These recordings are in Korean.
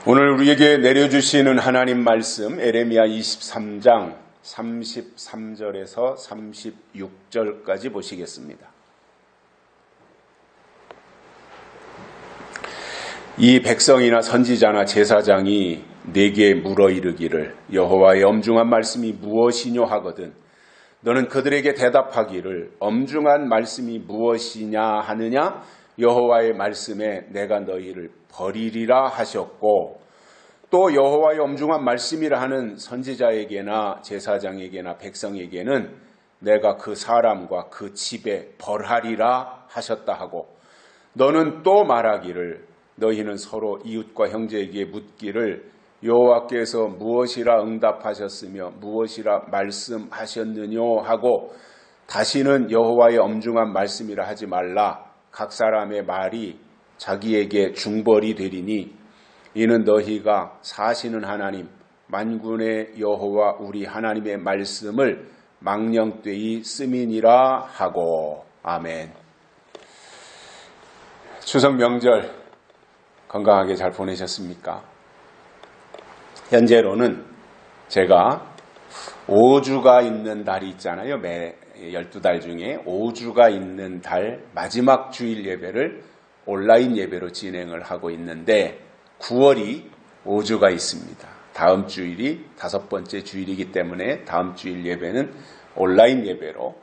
오늘 우리에게 내려주시는 하나님 말씀 에레미야 23장 33절에서 36절까지 보시겠습니다. 이 백성이나 선지자나 제사장이 내게 물어 이르기를 여호와의 엄중한 말씀이 무엇이뇨 하거든 너는 그들에게 대답하기를 엄중한 말씀이 무엇이냐 하느냐 여호와의 말씀에 내가 너희를 버리리라 하셨고 또 여호와의 엄중한 말씀이라 하는 선지자에게나 제사장에게나 백성에게는 내가 그 사람과 그 집에 벌하리라 하셨다 하고 너는 또 말하기를 너희는 서로 이웃과 형제에게 묻기를 여호와께서 무엇이라 응답하셨으며 무엇이라 말씀하셨느뇨 하고 다시는 여호와의 엄중한 말씀이라 하지 말라 각 사람의 말이 자기에게 중벌이 되리니 이는 너희가 사시는 하나님 만군의 여호와 우리 하나님의 말씀을 망령되이 씀이니라 하고 아멘. 추석 명절 건강하게 잘 보내셨습니까? 현재로는 제가 5주가 있는 달이 있잖아요. 매 12달 중에 5주가 있는 달 마지막 주일 예배를 온라인 예배로 진행을 하고 있는데 9월이 5주가 있습니다. 다음 주일이 5번째 주일이기 때문에 다음 주일 예배는 온라인 예배로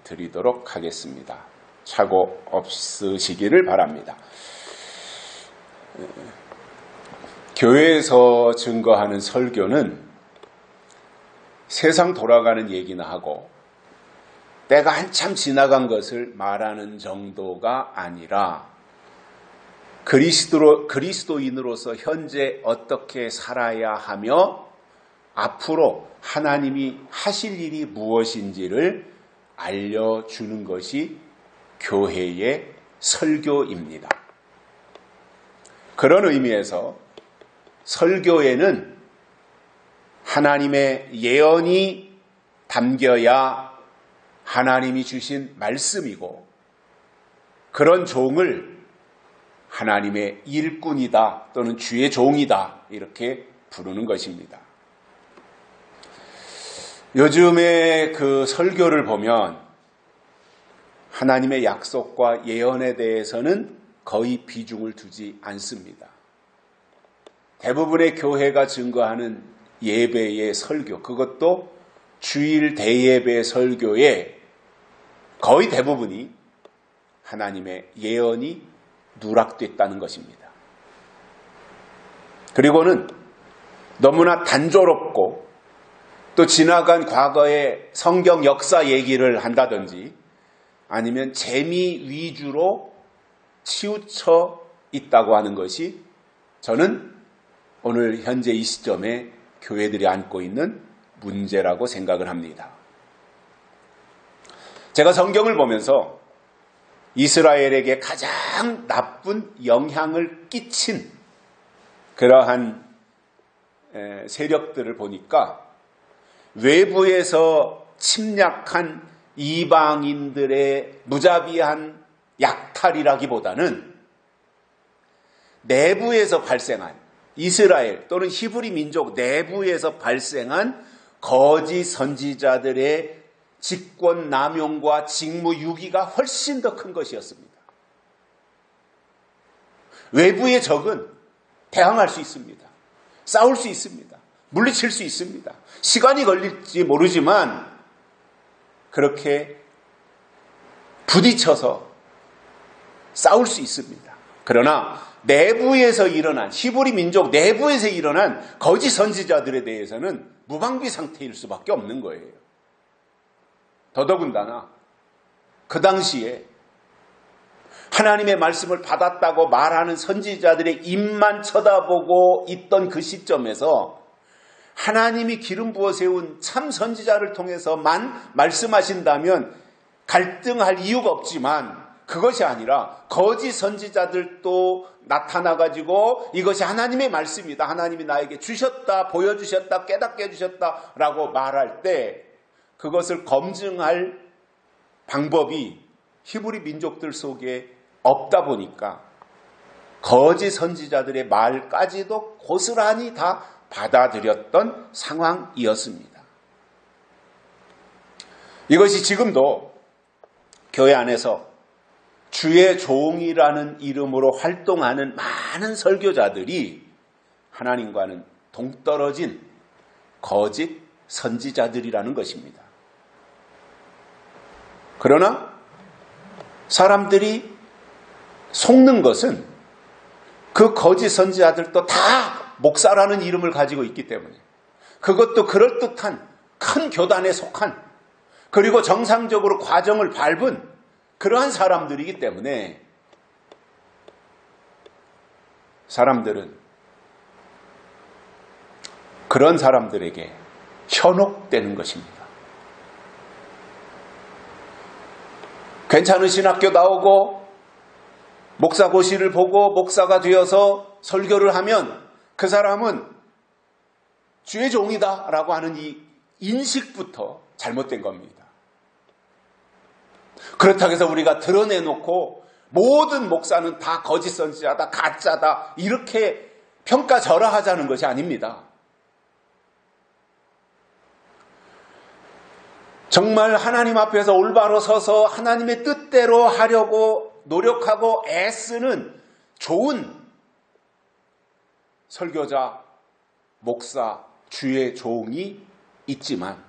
드리도록 하겠습니다. 착오 없으시기를 바랍니다. 교회에서 증거하는 설교는 세상 돌아가는 얘기나 하고 때가 한참 지나간 것을 말하는 정도가 아니라 그리스도인으로서 현재 어떻게 살아야 하며 앞으로 하나님이 하실 일이 무엇인지를 알려주는 것이 교회의 설교입니다. 그런 의미에서 설교에는 하나님의 예언이 담겨야 하나님이 주신 말씀이고 그런 종을 하나님의 일꾼이다 또는 주의 종이다 이렇게 부르는 것입니다. 요즘에 그 설교를 보면 하나님의 약속과 예언에 대해서는 거의 비중을 두지 않습니다. 대부분의 교회가 증거하는 예배의 설교, 그것도 주일 대예배 설교의 거의 대부분이 하나님의 예언이 누락됐다는 것입니다. 그리고는 너무나 단조롭고 또 지나간 과거의 성경 역사 얘기를 한다든지 아니면 재미 위주로 치우쳐 있다고 하는 것이 저는 오늘 현재 이 시점에 교회들이 안고 있는 문제라고 생각을 합니다. 제가 성경을 보면서 이스라엘에게 가장 나쁜 영향을 끼친 그러한 세력들을 보니까 외부에서 침략한 이방인들의 무자비한 약탈이라기보다는 내부에서 발생한 이스라엘 또는 히브리 민족 내부에서 발생한 거짓 선지자들의 직권 남용과 직무 유기가 훨씬 더 큰 것이었습니다. 외부의 적은 대항할 수 있습니다. 싸울 수 있습니다. 물리칠 수 있습니다. 시간이 걸릴지 모르지만 그렇게 부딪혀서 싸울 수 있습니다. 그러나 내부에서 일어난 히브리 민족 내부에서 일어난 거짓 선지자들에 대해서는 무방비 상태일 수밖에 없는 거예요. 더더군다나 그 당시에 하나님의 말씀을 받았다고 말하는 선지자들의 입만 쳐다보고 있던 그 시점에서 하나님이 기름 부어 세운 참 선지자를 통해서만 말씀하신다면 갈등할 이유가 없지만 그것이 아니라 거짓 선지자들도 나타나가지고 이것이 하나님의 말씀이다. 하나님이 나에게 주셨다, 보여주셨다, 깨닫게 해주셨다라고 말할 때 그것을 검증할 방법이 히브리 민족들 속에 없다 보니까 거짓 선지자들의 말까지도 고스란히 다 받아들였던 상황이었습니다. 이것이 지금도 교회 안에서 주의 종이라는 이름으로 활동하는 많은 설교자들이 하나님과는 동떨어진 거짓 선지자들이라는 것입니다. 그러나 사람들이 속는 것은 그 거짓 선지자들도 다 목사라는 이름을 가지고 있기 때문에, 그것도 그럴듯한 큰 교단에 속한, 그리고 정상적으로 과정을 밟은 그러한 사람들이기 때문에 사람들은 그런 사람들에게 현혹되는 것입니다. 괜찮은 신학교 나오고 목사 고시를 보고 목사가 되어서 설교를 하면 그 사람은 주의 종이다 라고 하는 이 인식부터 잘못된 겁니다. 그렇다고 해서 우리가 드러내놓고 모든 목사는 다 거짓 선지자다, 가짜다 이렇게 평가절하하자는 것이 아닙니다. 정말 하나님 앞에서 올바로 서서 하나님의 뜻대로 하려고 노력하고 애쓰는 좋은 설교자, 목사, 주의 종이 있지만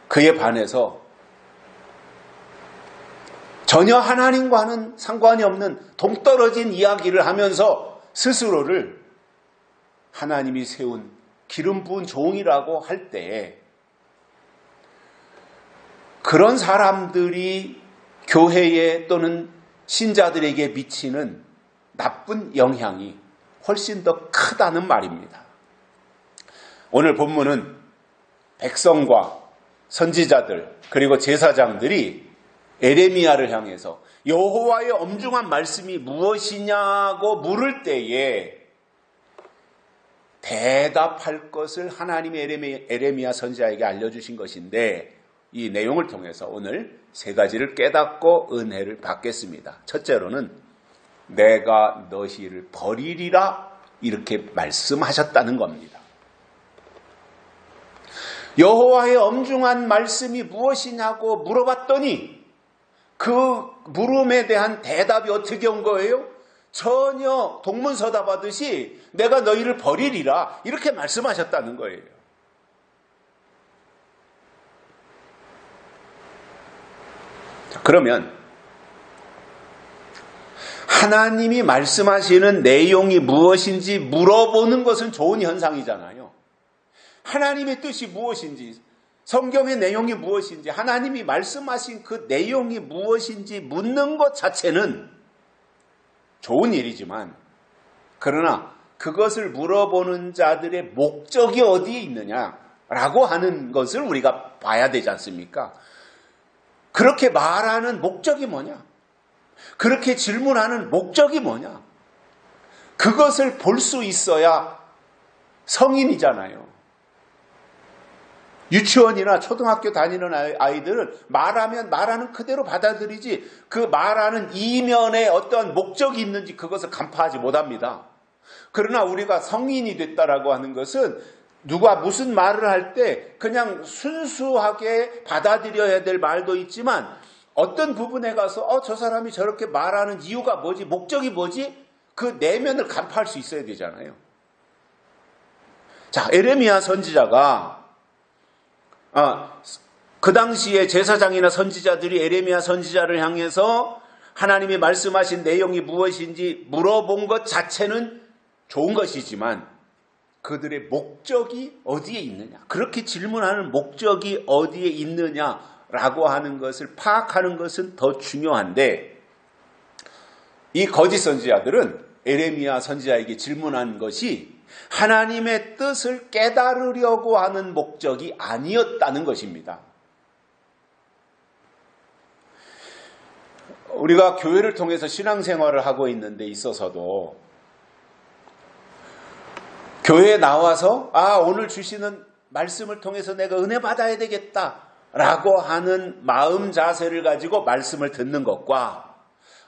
그에 반해서 전혀 하나님과는 상관이 없는 동떨어진 이야기를 하면서 스스로를 하나님이 세운 기름 부은 종이라고 할 때에 그런 사람들이 교회에 또는 신자들에게 미치는 나쁜 영향이 훨씬 더 크다는 말입니다. 오늘 본문은 백성과 선지자들 그리고 제사장들이 에레미야를 향해서 여호와의 엄중한 말씀이 무엇이냐고 물을 때에 대답할 것을 하나님이 에레미야 선지자에게 알려주신 것인데, 이 내용을 통해서 오늘 세 가지를 깨닫고 은혜를 받겠습니다. 첫째로는 내가 너희를 버리리라 이렇게 말씀하셨다는 겁니다. 여호와의 엄중한 말씀이 무엇이냐고 물어봤더니 그 물음에 대한 대답이 어떻게 온 거예요? 전혀 동문서답하듯이 내가 너희를 버리리라 이렇게 말씀하셨다는 거예요. 그러면 하나님이 말씀하시는 내용이 무엇인지 물어보는 것은 좋은 현상이잖아요. 하나님의 뜻이 무엇인지, 성경의 내용이 무엇인지, 하나님이 말씀하신 그 내용이 무엇인지 묻는 것 자체는 좋은 일이지만, 그러나 그것을 물어보는 자들의 목적이 어디에 있느냐라고 하는 것을 우리가 봐야 되지 않습니까? 그렇게 말하는 목적이 뭐냐? 그렇게 질문하는 목적이 뭐냐? 그것을 볼 수 있어야 성인이잖아요. 유치원이나 초등학교 다니는 아이들은 말하면 말하는 그대로 받아들이지 그 말하는 이면에 어떠한 목적이 있는지 그것을 간파하지 못합니다. 그러나 우리가 성인이 됐다라고 하는 것은 누가 무슨 말을 할 때 그냥 순수하게 받아들여야 될 말도 있지만 어떤 부분에 가서 저 사람이 저렇게 말하는 이유가 뭐지? 목적이 뭐지? 그 내면을 간파할 수 있어야 되잖아요. 자, 에레미야 선지자가 그 당시에 제사장이나 선지자들이 에레미야 선지자를 향해서 하나님이 말씀하신 내용이 무엇인지 물어본 것 자체는 좋은 것이지만 그들의 목적이 어디에 있느냐, 그렇게 질문하는 목적이 어디에 있느냐라고 하는 것을 파악하는 것은 더 중요한데, 이 거짓 선지자들은 에레미야 선지자에게 질문한 것이 하나님의 뜻을 깨달으려고 하는 목적이 아니었다는 것입니다. 우리가 교회를 통해서 신앙생활을 하고 있는 데 있어서도 교회에 나와서 오늘 주시는 말씀을 통해서 내가 은혜 받아야 되겠다라고 하는 마음 자세를 가지고 말씀을 듣는 것과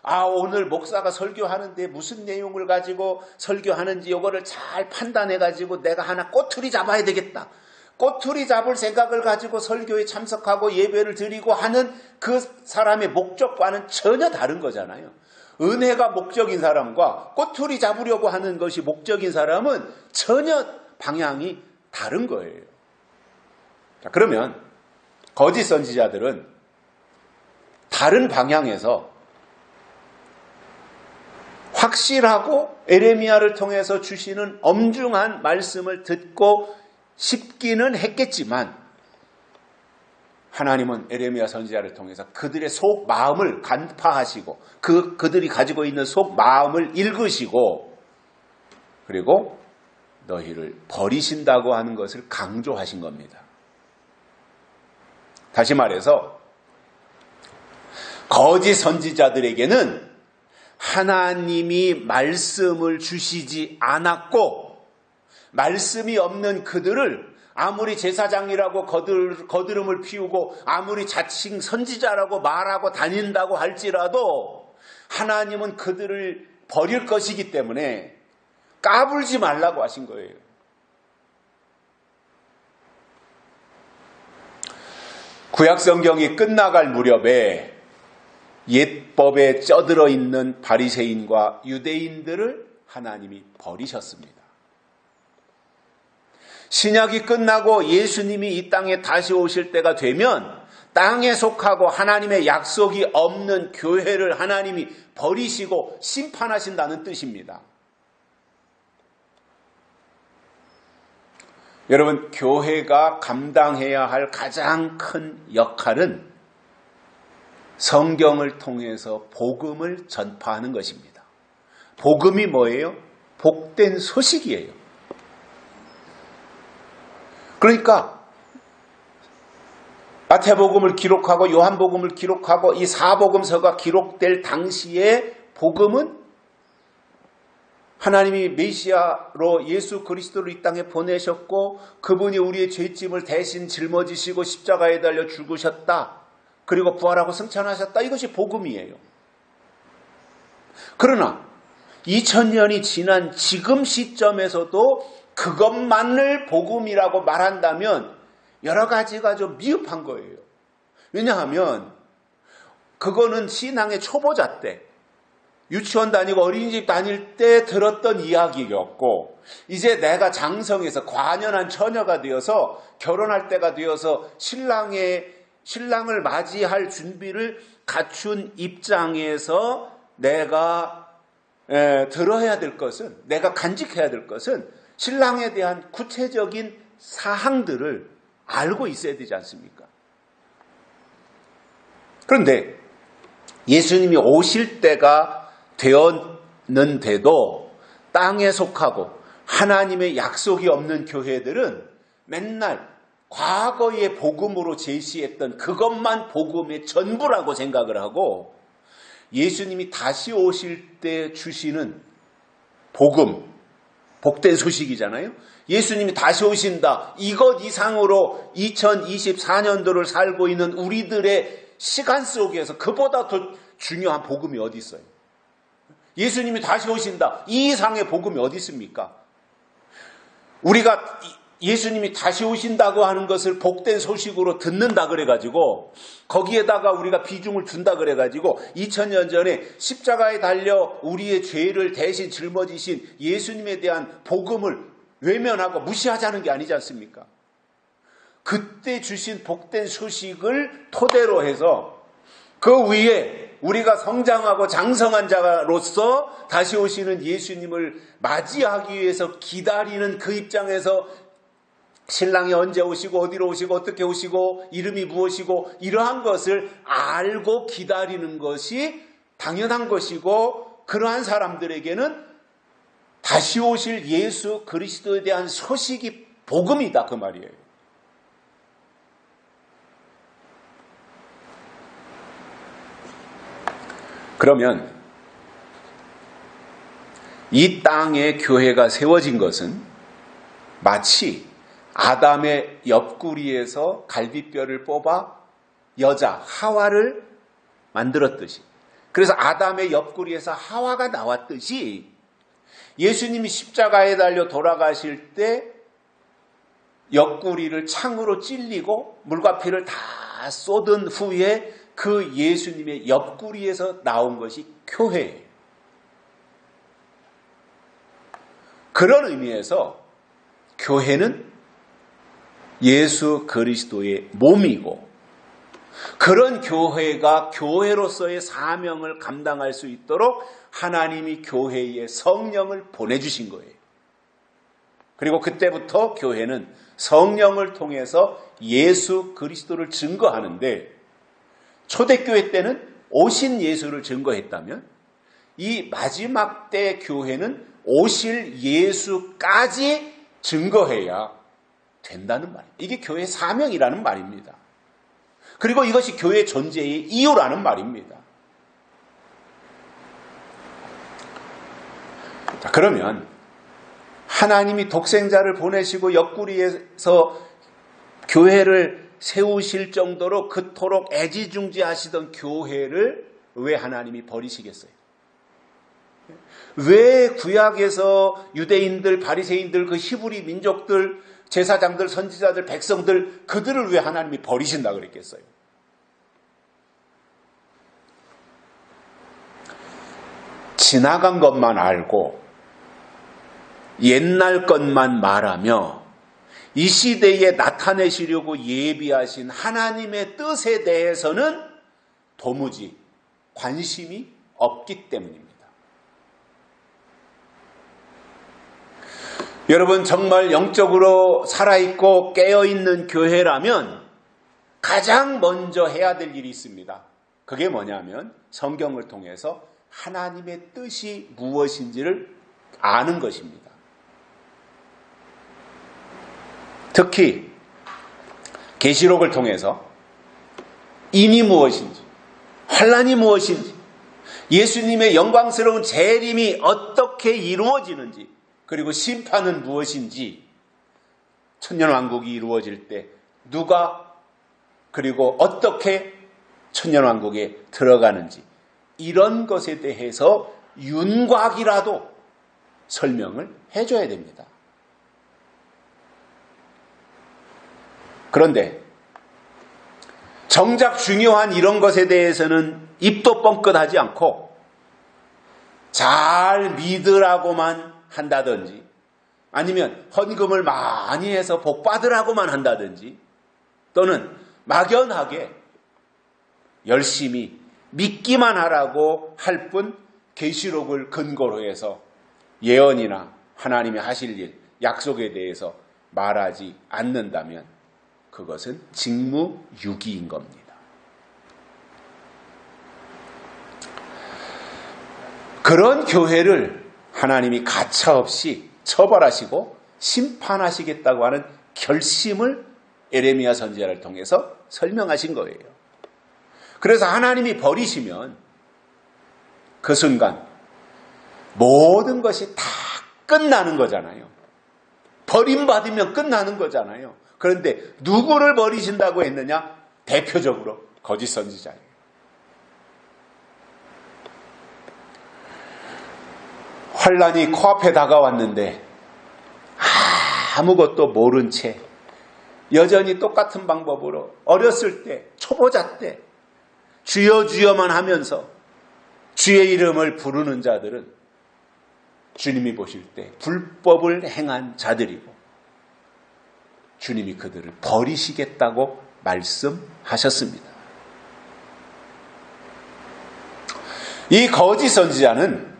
오늘 목사가 설교하는데 무슨 내용을 가지고 설교하는지 이거를 잘 판단해가지고 내가 하나 꼬투리 잡아야 되겠다. 꼬투리 잡을 생각을 가지고 설교에 참석하고 예배를 드리고 하는 그 사람의 목적과는 전혀 다른 거잖아요. 은혜가 목적인 사람과 꼬투리 잡으려고 하는 것이 목적인 사람은 전혀 방향이 다른 거예요. 자, 그러면 거짓 선지자들은 다른 방향에서 확실하고 에레미야를 통해서 주시는 엄중한 말씀을 듣고 싶기는 했겠지만 하나님은 에레미야 선지자를 통해서 그들의 속 마음을 간파하시고 그들이 가지고 있는 속 마음을 읽으시고 그리고 너희를 버리신다고 하는 것을 강조하신 겁니다. 다시 말해서 거짓 선지자들에게는 하나님이 말씀을 주시지 않았고 말씀이 없는 그들을 아무리 제사장이라고 거드름을 피우고 아무리 자칭 선지자라고 말하고 다닌다고 할지라도 하나님은 그들을 버릴 것이기 때문에 까불지 말라고 하신 거예요. 구약 성경이 끝나갈 무렵에 옛법에 쩌들어 있는 바리새인과 유대인들을 하나님이 버리셨습니다. 신약이 끝나고 예수님이 이 땅에 다시 오실 때가 되면 땅에 속하고 하나님의 약속이 없는 교회를 하나님이 버리시고 심판하신다는 뜻입니다. 여러분, 교회가 감당해야 할 가장 큰 역할은 성경을 통해서 복음을 전파하는 것입니다. 복음이 뭐예요? 복된 소식이에요. 그러니까 마태복음을 기록하고 요한복음을 기록하고 이 사복음서가 기록될 당시에 복음은 하나님이 메시아로 예수 그리스도를 이 땅에 보내셨고 그분이 우리의 죄짐을 대신 짊어지시고 십자가에 달려 죽으셨다. 그리고 부활하고 승천하셨다. 이것이 복음이에요. 그러나 2000년이 지난 지금 시점에서도 그것만을 복음이라고 말한다면 여러 가지가 좀 미흡한 거예요. 왜냐하면 그거는 신앙의 초보자 때 유치원 다니고 어린이집 다닐 때 들었던 이야기였고 이제 내가 장성해서 관연한 처녀가 되어서 결혼할 때가 되어서 신랑을 맞이할 준비를 갖춘 입장에서 내가 들어야 될 것은 내가 간직해야 될 것은 신랑에 대한 구체적인 사항들을 알고 있어야 되지 않습니까? 그런데 예수님이 오실 때가 되었는데도 땅에 속하고 하나님의 약속이 없는 교회들은 맨날 과거의 복음으로 제시했던 그것만 복음의 전부라고 생각을 하고 예수님이 다시 오실 때 주시는 복음, 복된 소식이잖아요. 예수님이 다시 오신다. 이것 이상으로 2024년도를 살고 있는 우리들의 시간 속에서 그보다 더 중요한 복음이 어디 있어요? 예수님이 다시 오신다. 이 이상의 복음이 어디 있습니까? 우리가 예수님이 다시 오신다고 하는 것을 복된 소식으로 듣는다 그래가지고 거기에다가 우리가 비중을 둔다 그래가지고 2000년 전에 십자가에 달려 우리의 죄를 대신 짊어지신 예수님에 대한 복음을 외면하고 무시하자는 게 아니지 않습니까? 그때 주신 복된 소식을 토대로 해서 그 위에 우리가 성장하고 장성한 자로서 다시 오시는 예수님을 맞이하기 위해서 기다리는 그 입장에서 신랑이 언제 오시고 어디로 오시고 어떻게 오시고 이름이 무엇이고 이러한 것을 알고 기다리는 것이 당연한 것이고 그러한 사람들에게는 다시 오실 예수 그리스도에 대한 소식이 복음이다 그 말이에요. 그러면 이 땅에 교회가 세워진 것은 마치 아담의 옆구리에서 갈비뼈를 뽑아 여자 하와를 만들었듯이 그래서 아담의 옆구리에서 하와가 나왔듯이 예수님이 십자가에 달려 돌아가실 때 옆구리를 창으로 찔리고 물과 피를 다 쏟은 후에 그 예수님의 옆구리에서 나온 것이 교회예요. 그런 의미에서 교회는 예수 그리스도의 몸이고, 그런 교회가 교회로서의 사명을 감당할 수 있도록 하나님이 교회에 성령을 보내주신 거예요. 그리고 그때부터 교회는 성령을 통해서 예수 그리스도를 증거하는데, 초대교회 때는 오신 예수를 증거했다면 이 마지막 때 교회는 오실 예수까지 증거해야 된다는 말이에요. 이게 교회의 사명이라는 말입니다. 그리고 이것이 교회 존재의 이유라는 말입니다. 자, 그러면 하나님이 독생자를 보내시고 옆구리에서 교회를 세우실 정도로 그토록 애지중지하시던 교회를 왜 하나님이 버리시겠어요? 왜 구약에서 유대인들, 바리새인들, 그 히브리 민족들, 제사장들, 선지자들, 백성들, 그들을 왜 하나님이 버리신다 그랬겠어요? 지나간 것만 알고 옛날 것만 말하며 이 시대에 나타내시려고 예비하신 하나님의 뜻에 대해서는 도무지 관심이 없기 때문입니다. 여러분, 정말 영적으로 살아있고 깨어있는 교회라면 가장 먼저 해야 될 일이 있습니다. 그게 뭐냐면 성경을 통해서 하나님의 뜻이 무엇인지를 아는 것입니다. 특히 계시록을 통해서 인이 무엇인지, 환난이 무엇인지, 예수님의 영광스러운 재림이 어떻게 이루어지는지, 그리고 심판은 무엇인지, 천년왕국이 이루어질 때 누가 그리고 어떻게 천년왕국에 들어가는지, 이런 것에 대해서 윤곽이라도 설명을 해줘야 됩니다. 그런데 정작 중요한 이런 것에 대해서는 입도 뻥끗하지 않고 잘 믿으라고만 한다든지, 아니면 헌금을 많이 해서 복 받으라고만 한다든지, 또는 막연하게 열심히 믿기만 하라고 할 뿐 계시록을 근거로 해서 예언이나 하나님이 하실 일, 약속에 대해서 말하지 않는다면 그것은 직무유기인 겁니다. 그런 교회를 하나님이 가차없이 처벌하시고 심판하시겠다고 하는 결심을 에레미야 선지자를 통해서 설명하신 거예요. 그래서 하나님이 버리시면 그 순간 모든 것이 다 끝나는 거잖아요. 버림받으면 끝나는 거잖아요. 그런데 누구를 버리신다고 했느냐? 대표적으로 거짓 선지자예요. 환난이 코앞에 다가왔는데 아무것도 모른 채 여전히 똑같은 방법으로 어렸을 때, 초보자 때 주여 주여만 하면서 주의 이름을 부르는 자들은 주님이 보실 때 불법을 행한 자들이고 주님이 그들을 버리시겠다고 말씀하셨습니다. 이 거짓 선지자는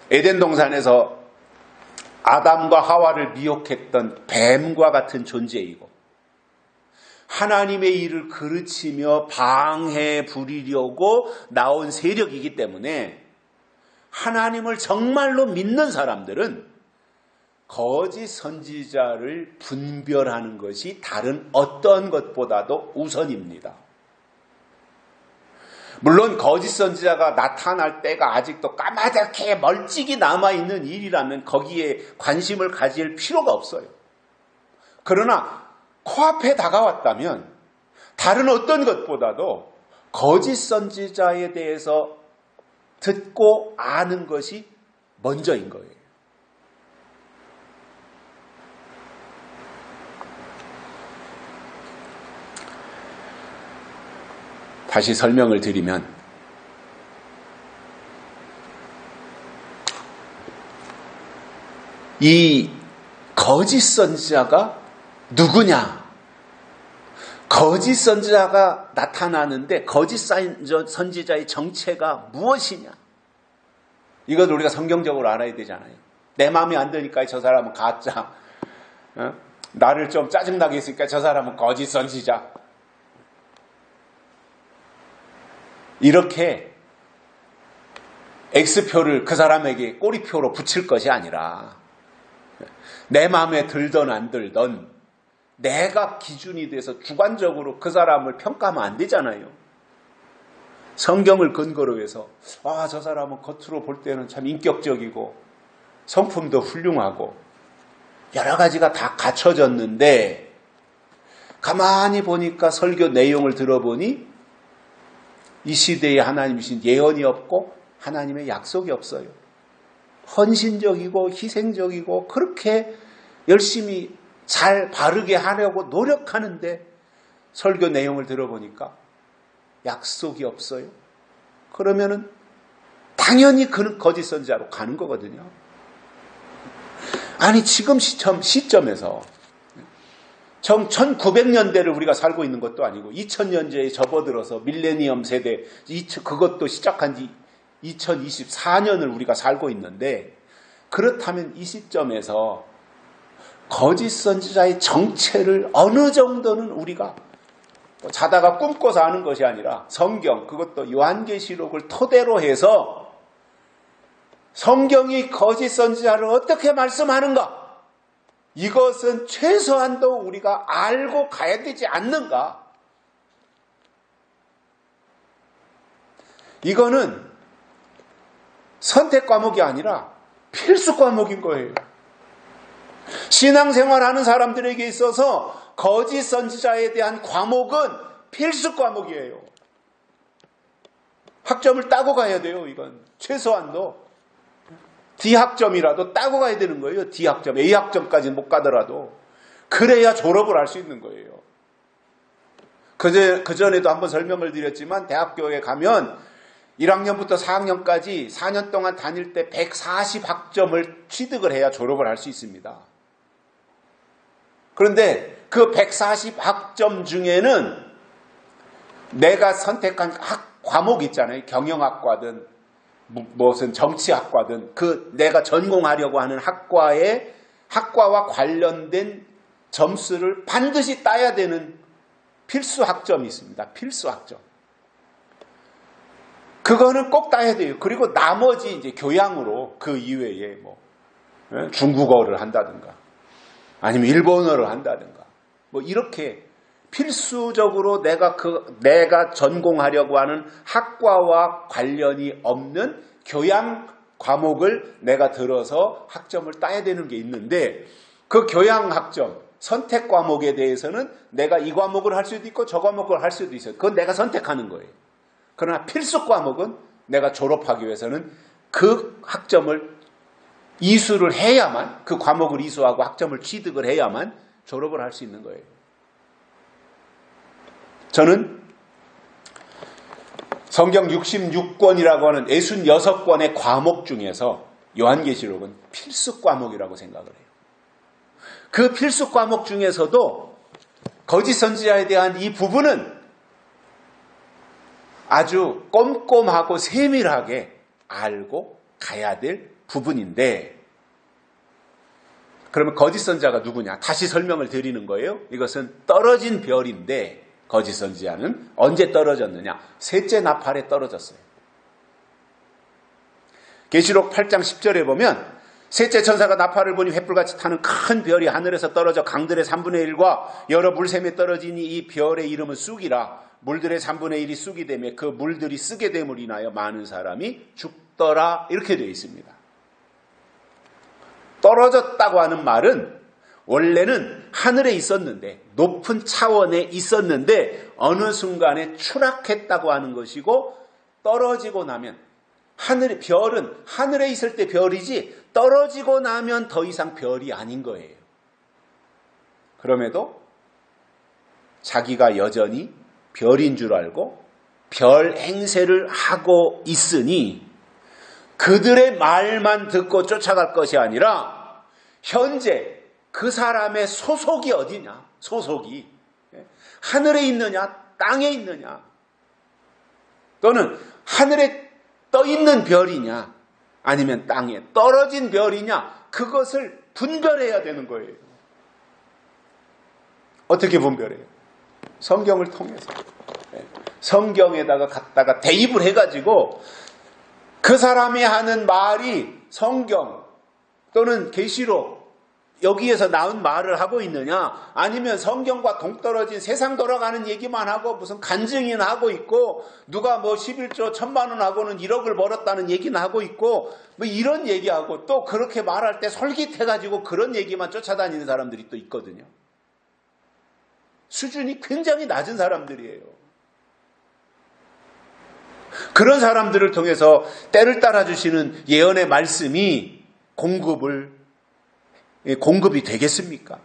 에덴 동산에서 아담과 하와를 미혹했던 뱀과 같은 존재이고, 하나님의 일을 그르치며 방해 부리려고 나온 세력이기 때문에 하나님을 정말로 믿는 사람들은 거짓 선지자를 분별하는 것이 다른 어떤 것보다도 우선입니다. 물론 거짓 선지자가 나타날 때가 아직도 까마득하게 멀찍이 남아있는 일이라면 거기에 관심을 가질 필요가 없어요. 그러나 코앞에 다가왔다면 다른 어떤 것보다도 거짓 선지자에 대해서 듣고 아는 것이 먼저인 거예요. 다시 설명을 드리면 이 거짓 선지자가 누구냐? 거짓 선지자가 나타나는데 거짓 선지자의 정체가 무엇이냐? 이건 우리가 성경적으로 알아야 되잖아요. 내 마음에 안 드니까 저 사람은 가짜, 나를 좀 짜증나게 했으니까 저 사람은 거짓 선지자. 이렇게 X표를 그 사람에게 꼬리표로 붙일 것이 아니라 내 마음에 들던 안 들던 내가 기준이 돼서 주관적으로 그 사람을 평가하면 안 되잖아요. 성경을 근거로 해서 저 사람은 겉으로 볼 때는 참 인격적이고 성품도 훌륭하고 여러 가지가 다 갖춰졌는데 가만히 보니까 설교 내용을 들어보니 이 시대에 하나님이신 예언이 없고 하나님의 약속이 없어요. 헌신적이고 희생적이고 그렇게 열심히 잘 바르게 하려고 노력하는데 설교 내용을 들어보니까 약속이 없어요. 그러면은 당연히 그는 거짓 선지자로 가는 거거든요. 아니 지금 시점에서 1900년대를 우리가 살고 있는 것도 아니고 2000년대에 접어들어서 밀레니엄 세대 그것도 시작한 지 2024년을 우리가 살고 있는데 그렇다면 이 시점에서 거짓 선지자의 정체를 어느 정도는 우리가 자다가 꿈꿔서 아는 것이 아니라 성경 그것도 요한계시록을 토대로 해서 성경이 거짓 선지자를 어떻게 말씀하는가 이것은 최소한도 우리가 알고 가야 되지 않는가. 이거는 선택 과목이 아니라 필수 과목인 거예요. 신앙생활하는 사람들에게 있어서 거짓 선지자에 대한 과목은 필수 과목이에요. 학점을 따고 가야 돼요. 이건 최소한도 D학점이라도 따고 가야 되는 거예요. D학점, A학점까지는 못 가더라도 그래야 졸업을 할 수 있는 거예요. 그전에도 한번 설명을 드렸지만 대학교에 가면 1학년부터 4학년까지 4년 동안 다닐 때 140학점을 취득을 해야 졸업을 할 수 있습니다. 그런데 그 140학점 중에는 내가 선택한 과목 있잖아요. 경영학과든 무슨 정치학과든 그 내가 전공하려고 하는 학과와 관련된 점수를 반드시 따야 되는 필수 학점이 있습니다. 필수 학점. 그거는 꼭 따야 돼요. 그리고 나머지 이제 교양으로 그 이외에 중국어를 한다든가 아니면 일본어를 한다든가 이렇게 필수적으로 내가 전공하려고 하는 학과와 관련이 없는 교양 과목을 내가 들어서 학점을 따야 되는 게 있는데 그 교양 학점, 선택 과목에 대해서는 내가 이 과목을 할 수도 있고 저 과목을 할 수도 있어요. 그건 내가 선택하는 거예요. 그러나 필수 과목은 내가 졸업하기 위해서는 그 학점을 이수를 해야만 그 과목을 이수하고 학점을 취득을 해야만 졸업을 할 수 있는 거예요. 저는 성경 66권이라고 하는 66권의 과목 중에서 요한계시록은 필수 과목이라고 생각을 해요. 그 필수 과목 중에서도 거짓 선지자에 대한 이 부분은 아주 꼼꼼하고 세밀하게 알고 가야 될 부분인데 그러면 거짓 선지자가 누구냐? 다시 설명을 드리는 거예요. 이것은 떨어진 별인데 거짓 선지자는 언제 떨어졌느냐? 셋째 나팔에 떨어졌어요. 계시록 8장 10절에 보면 셋째 천사가 나팔을 보니 횃불같이 타는 큰 별이 하늘에서 떨어져 강들의 3분의 1과 여러 물샘에 떨어지니 이 별의 이름은 쑥이라. 물들의 3분의 1이 쑥이 되며 그 물들이 쓰게 됨을 인하여 많은 사람이 죽더라. 이렇게 되어 있습니다. 떨어졌다고 하는 말은 원래는 하늘에 있었는데 높은 차원에 있었는데 어느 순간에 추락했다고 하는 것이고 떨어지고 나면 별은 하늘에 있을 때 별이지 떨어지고 나면 더 이상 별이 아닌 거예요. 그럼에도 자기가 여전히 별인 줄 알고 별 행세를 하고 있으니 그들의 말만 듣고 쫓아갈 것이 아니라 현재 그 사람의 소속이 어디냐? 소속이 하늘에 있느냐? 땅에 있느냐? 또는 하늘에 떠 있는 별이냐? 아니면 땅에 떨어진 별이냐? 그것을 분별해야 되는 거예요. 어떻게 분별해요? 성경을 통해서. 성경에다가 갖다가 대입을 해가지고 그 사람이 하는 말이 성경 또는 계시록 여기에서 나온 말을 하고 있느냐, 아니면 성경과 동떨어진 세상 돌아가는 얘기만 하고 무슨 간증이나 하고 있고 누가 뭐 11조 1,000만 원 하고는 1억을 벌었다는 얘기는 하고 있고 뭐 이런 얘기하고 또 그렇게 말할 때 솔깃해가지고 그런 얘기만 쫓아다니는 사람들이 또 있거든요. 수준이 굉장히 낮은 사람들이에요. 그런 사람들을 통해서 때를 따라주시는 예언의 말씀이 공급이 되겠습니까?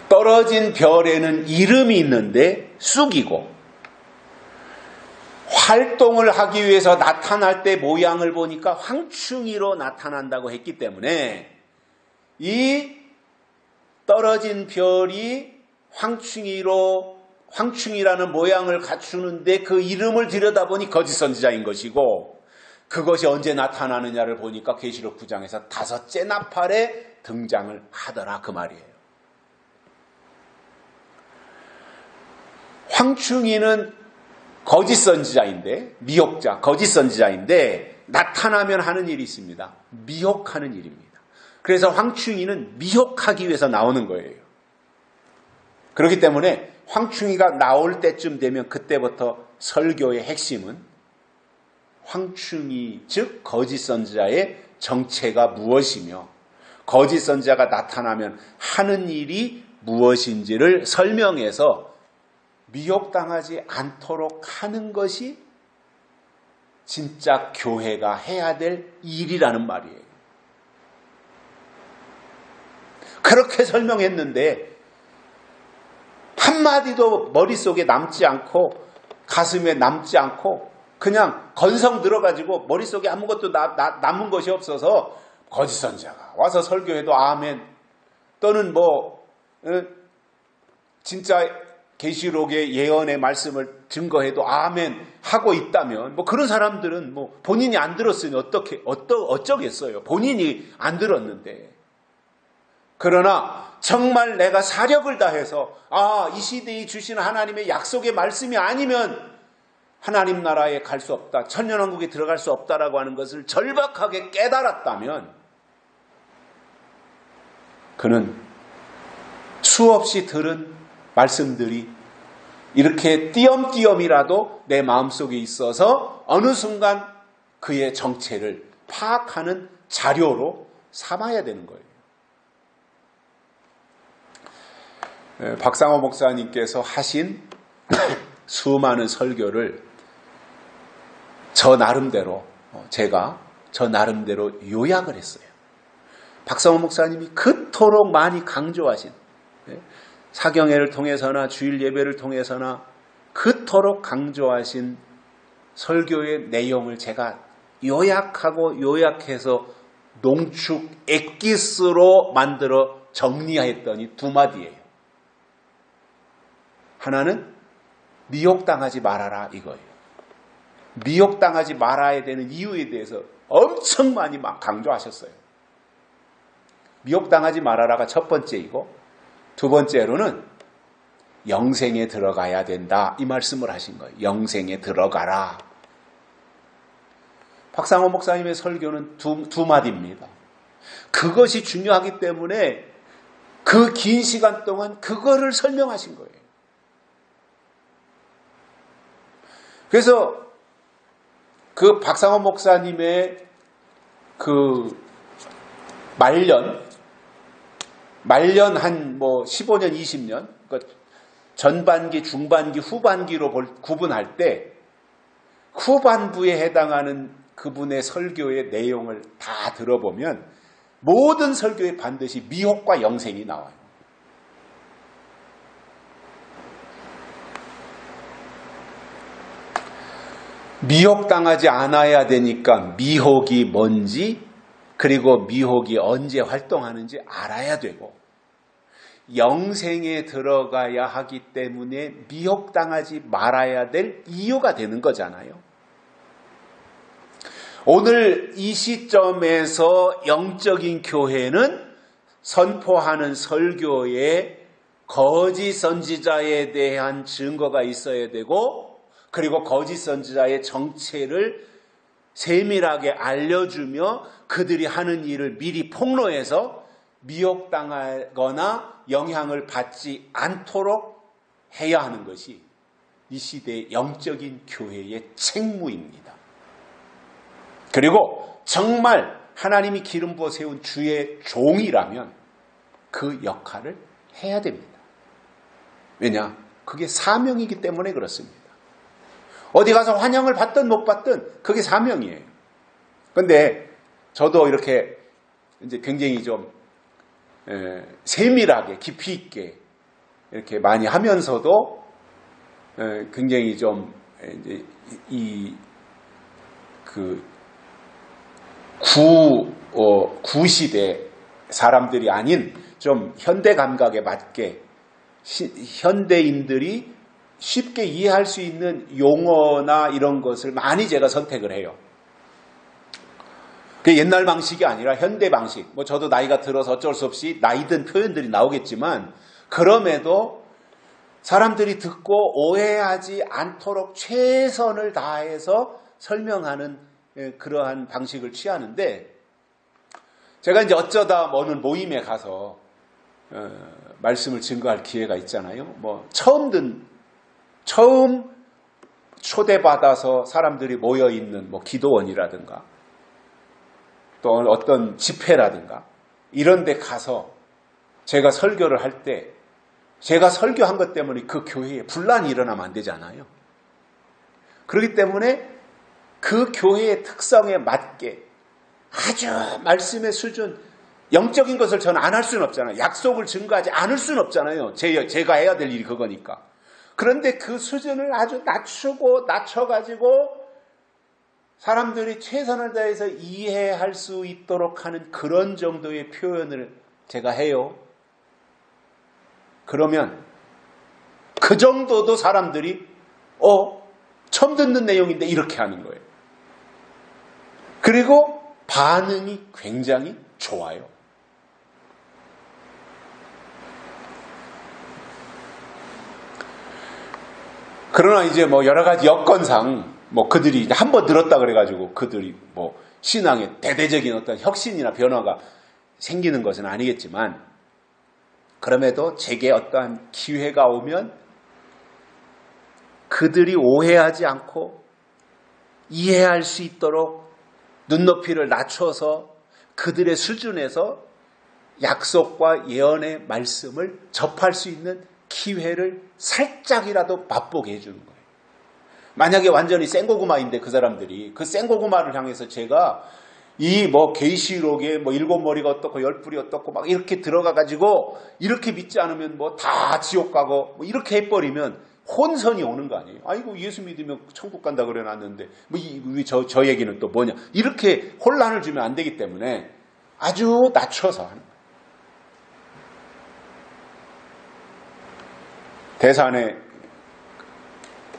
떨어진 별에는 이름이 있는데 쑥이고 활동을 하기 위해서 나타날 때 모양을 보니까 황충이로 나타난다고 했기 때문에 이 떨어진 별이 황충이라는 모양을 갖추는데 그 이름을 들여다보니 거짓 선지자인 것이고, 그것이 언제 나타나느냐를 보니까 계시록 9장에서 5째 나팔에 등장을 하더라 그 말이에요. 황충이는 거짓 선지자인데, 미혹자, 거짓 선지자인데 나타나면 하는 일이 있습니다. 미혹하는 일입니다. 그래서 황충이는 미혹하기 위해서 나오는 거예요. 그렇기 때문에 황충이가 나올 때쯤 되면 그때부터 설교의 핵심은 황충이 즉 거짓 선지자의 정체가 무엇이며 거짓 선지자가 나타나면 하는 일이 무엇인지를 설명해서 미혹당하지 않도록 하는 것이 진짜 교회가 해야 될 일이라는 말이에요. 그렇게 설명했는데 한마디도 머릿속에 남지 않고 가슴에 남지 않고 그냥 건성 들어가지고 머릿속에 아무것도 남은 것이 없어서 거짓 선지자가 와서 설교해도 아멘, 또는 진짜 계시록의 예언의 말씀을 증거해도 아멘 하고 있다면 그런 사람들은 본인이 안 들었으니 어쩌겠어요. 본인이 안 들었는데. 그러나 정말 내가 사력을 다해서 이 시대에 주시는 하나님의 약속의 말씀이 아니면 하나님 나라에 갈 수 없다, 천년왕국에 들어갈 수 없다라고 하는 것을 절박하게 깨달았다면 그는 수없이 들은 말씀들이 이렇게 띄엄띄엄이라도 내 마음속에 있어서 어느 순간 그의 정체를 파악하는 자료로 삼아야 되는 거예요. 박상호 목사님께서 하신 수많은 설교를 제가 저 나름대로 요약을 했어요. 박상호 목사님이 그토록 많이 강조하신 사경회를 통해서나 주일 예배를 통해서나 그토록 강조하신 설교의 내용을 제가 요약해서 농축 엑기스로 만들어 정리했더니 2마디예요. 하나는 미혹당하지 말아라 이거예요. 미혹당하지 말아야 되는 이유에 대해서 엄청 많이 막 강조하셨어요. 미혹당하지 말아라가 첫 번째이고, 두 번째로는 영생에 들어가야 된다 이 말씀을 하신 거예요. 영생에 들어가라. 박상호 목사님의 설교는 두 마디입니다. 그것이 중요하기 때문에 그 긴 시간 동안 그거를 설명하신 거예요. 그래서 그 박상호 목사님의 그 말년 한 15년, 20년, 전반기, 중반기, 후반기로 구분할 때 후반부에 해당하는 그분의 설교의 내용을 다 들어보면 모든 설교에 반드시 미혹과 영생이 나와요. 미혹당하지 않아야 되니까 미혹이 뭔지, 그리고 미혹이 언제 활동하는지 알아야 되고, 영생에 들어가야 하기 때문에 미혹당하지 말아야 될 이유가 되는 거잖아요. 오늘 이 시점에서 영적인 교회는 선포하는 설교에 거짓 선지자에 대한 증거가 있어야 되고, 그리고 거짓 선지자의 정체를 세밀하게 알려주며 그들이 하는 일을 미리 폭로해서 미혹당하거나 영향을 받지 않도록 해야 하는 것이 이 시대의 영적인 교회의 책무입니다. 그리고 정말 하나님이 기름 부어 세운 주의 종이라면 그 역할을 해야 됩니다. 왜냐? 그게 사명이기 때문에 그렇습니다. 어디 가서 환영을 받든 못 받든 그게 사명이에요. 그런데 저도 이렇게 이제 굉장히 좀 세밀하게 깊이 있게 이렇게 많이 하면서도 굉장히 좀 이제 구시대 사람들이 아닌 좀 현대 감각에 맞게 현대인들이 쉽게 이해할 수 있는 용어나 이런 것을 많이 제가 선택을 해요. 그게 옛날 방식이 아니라 현대 방식. 뭐 저도 나이가 들어서 어쩔 수 없이 나이 든 표현들이 나오겠지만, 그럼에도 사람들이 듣고 오해하지 않도록 최선을 다해서 설명하는 그러한 방식을 취하는데, 제가 이제 어쩌다 어느 모임에 가서 말씀을 증거할 기회가 있잖아요. 뭐 처음 초대받아서 사람들이 모여 있는 뭐 기도원이라든가 또 어떤 집회라든가 이런 데 가서 제가 설교를 할 때 제가 설교한 것 때문에 그 교회에 분란이 일어나면 안 되잖아요. 그렇기 때문에 그 교회의 특성에 맞게 아주 말씀의 수준, 영적인 것을 저는 안 할 수는 없잖아요. 약속을 증거하지 않을 수는 없잖아요. 제가 해야 될 일이 그거니까. 그런데 그 수준을 아주 낮춰가지고 사람들이 최선을 다해서 이해할 수 있도록 하는 그런 정도의 표현을 제가 해요. 그러면 그 정도도 사람들이 처음 듣는 내용인데 이렇게 하는 거예요. 그리고 반응이 굉장히 좋아요. 그러나 이제 뭐 여러 가지 여건상 그들이 이제 한번 들었다 그래가지고 그들이 신앙의 대대적인 어떤 혁신이나 변화가 생기는 것은 아니겠지만, 그럼에도 제게 어떠한 기회가 오면 그들이 오해하지 않고 이해할 수 있도록 눈높이를 낮춰서 그들의 수준에서 약속과 예언의 말씀을 접할 수 있는 기회를 살짝이라도 맛보게 해주는 거예요. 만약에 완전히 생고구마인데 그 사람들이 그 생고구마를 향해서 제가 이 계시록에 7머리가 어떻고 10뿔이 어떻고 막 이렇게 들어가가지고 이렇게 믿지 않으면 다 지옥 가고 이렇게 해버리면 혼선이 오는 거 아니에요. 아이고 예수 믿으면 천국 간다 그래놨는데 저 얘기는 또 뭐냐, 이렇게 혼란을 주면 안 되기 때문에 아주 낮춰서 하는 거예요. 대산에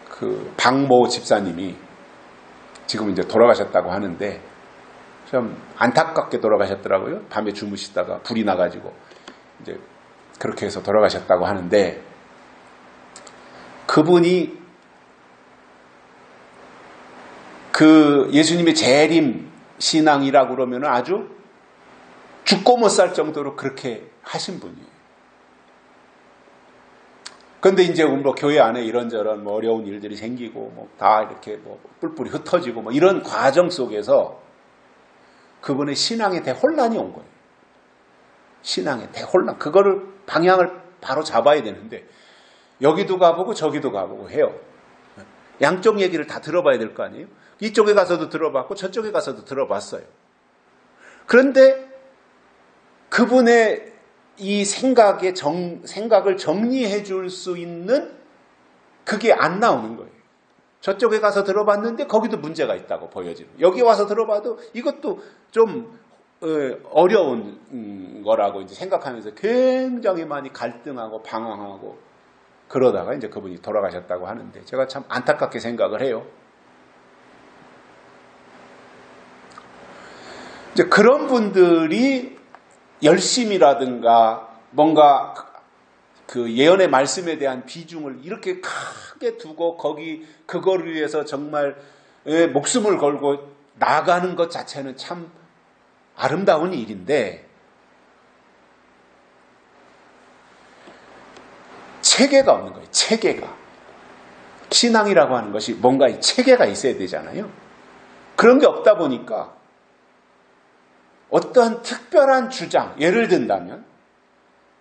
그 박모 집사님이 지금 이제 돌아가셨다고 하는데 좀 안타깝게 돌아가셨더라고요. 밤에 주무시다가 불이 나가지고 이제 그렇게 해서 돌아가셨다고 하는데, 그분이 그 예수님의 재림 신앙이라고 그러면 아주 죽고 못 살 정도로 그렇게 하신 분이에요. 그런데 이제 교회 안에 이런저런 어려운 일들이 생기고 다 이렇게 뿔뿔이 흩어지고 이런 과정 속에서 그분의 신앙의 대혼란이 온 거예요. 신앙의 대혼란. 그거를 방향을 바로 잡아야 되는데 여기도 가보고 저기도 가보고 해요. 양쪽 얘기를 다 들어봐야 될 거 아니에요? 이쪽에 가서도 들어봤고 저쪽에 가서도 들어봤어요. 그런데 그분의 이 생각을 정리해 줄 수 있는 그게 안 나오는 거예요. 저쪽에 가서 들어봤는데 거기도 문제가 있다고 보여지는. 여기 와서 들어봐도 이것도 좀 어려운 거라고 이제 생각하면서 굉장히 많이 갈등하고 방황하고 그러다가 이제 그분이 돌아가셨다고 하는데 제가 참 안타깝게 생각을 해요. 이제 그런 분들이 열심이라든가 뭔가 그 예언의 말씀에 대한 비중을 이렇게 크게 두고 그거를 위해서 정말 목숨을 걸고 나가는 것 자체는 참 아름다운 일인데 체계가 없는 거예요. 체계가. 신앙이라고 하는 것이 뭔가 체계가 있어야 되잖아요. 그런 게 없다 보니까 어떠한 특별한 주장, 예를 든다면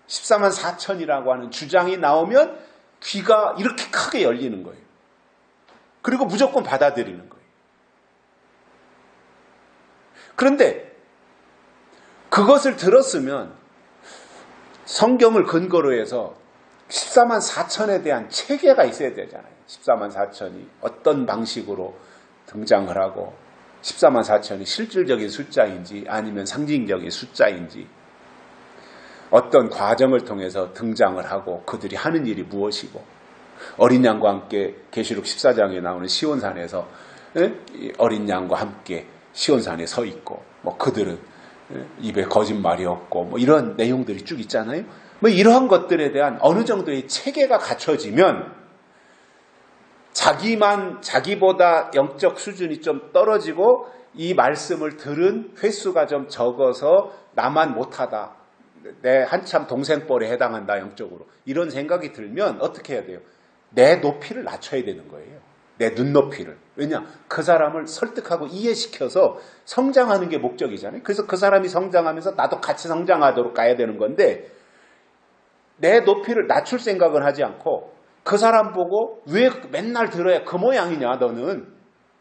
14만 4천이라고 하는 주장이 나오면 귀가 이렇게 크게 열리는 거예요. 그리고 무조건 받아들이는 거예요. 그런데 그것을 들었으면 성경을 근거로 해서 14만 4천에 대한 체계가 있어야 되잖아요. 14만 4천이 어떤 방식으로 등장을 하고 14만 4천이 실질적인 숫자인지 아니면 상징적인 숫자인지 어떤 과정을 통해서 등장을 하고 그들이 하는 일이 무엇이고 어린 양과 함께 계시록 14장에 나오는 시온산에서 어린 양과 함께 시온산에 서 있고 뭐 그들은 입에 거짓말이 없고 뭐 이런 내용들이 쭉 있잖아요. 뭐 이러한 것들에 대한 어느 정도의 체계가 갖춰지면 자기보다 영적 수준이 좀 떨어지고 이 말씀을 들은 횟수가 좀 적어서 나만 못하다. 내 한참 동생뻘에 해당한다 영적으로. 이런 생각이 들면 어떻게 해야 돼요? 내 높이를 낮춰야 되는 거예요. 내 눈높이를. 왜냐? 그 사람을 설득하고 이해시켜서 성장하는 게 목적이잖아요. 그래서 그 사람이 성장하면서 나도 같이 성장하도록 가야 되는 건데 내 높이를 낮출 생각은 하지 않고 그 사람 보고 왜 맨날 들어야 그 모양이냐 너는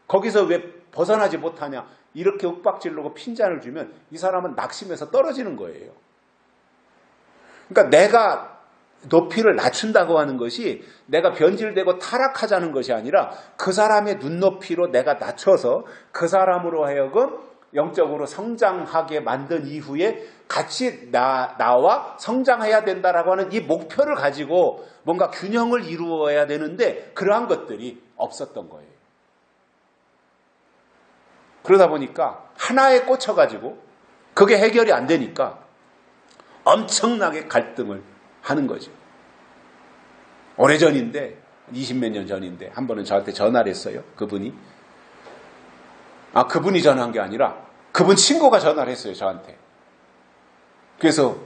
거기서 왜 벗어나지 못하냐 이렇게 윽박지르고 핀잔을 주면 이 사람은 낙심해서 떨어지는 거예요. 그러니까 내가 높이를 낮춘다고 하는 것이 내가 변질되고 타락하자는 것이 아니라 그 사람의 눈높이로 내가 낮춰서 그 사람으로 하여금 영적으로 성장하게 만든 이후에 같이 나와 성장해야 된다라고 하는 이 목표를 가지고 뭔가 균형을 이루어야 되는데 그러한 것들이 없었던 거예요. 그러다 보니까 하나에 꽂혀가지고 그게 해결이 안 되니까 엄청나게 갈등을 하는 거죠. 오래전인데 20몇 년 전인데 한 번은 저한테 전화를 했어요. 그분이 전화한 게 아니라 그분 친구가 전화를 했어요. 저한테. 그래서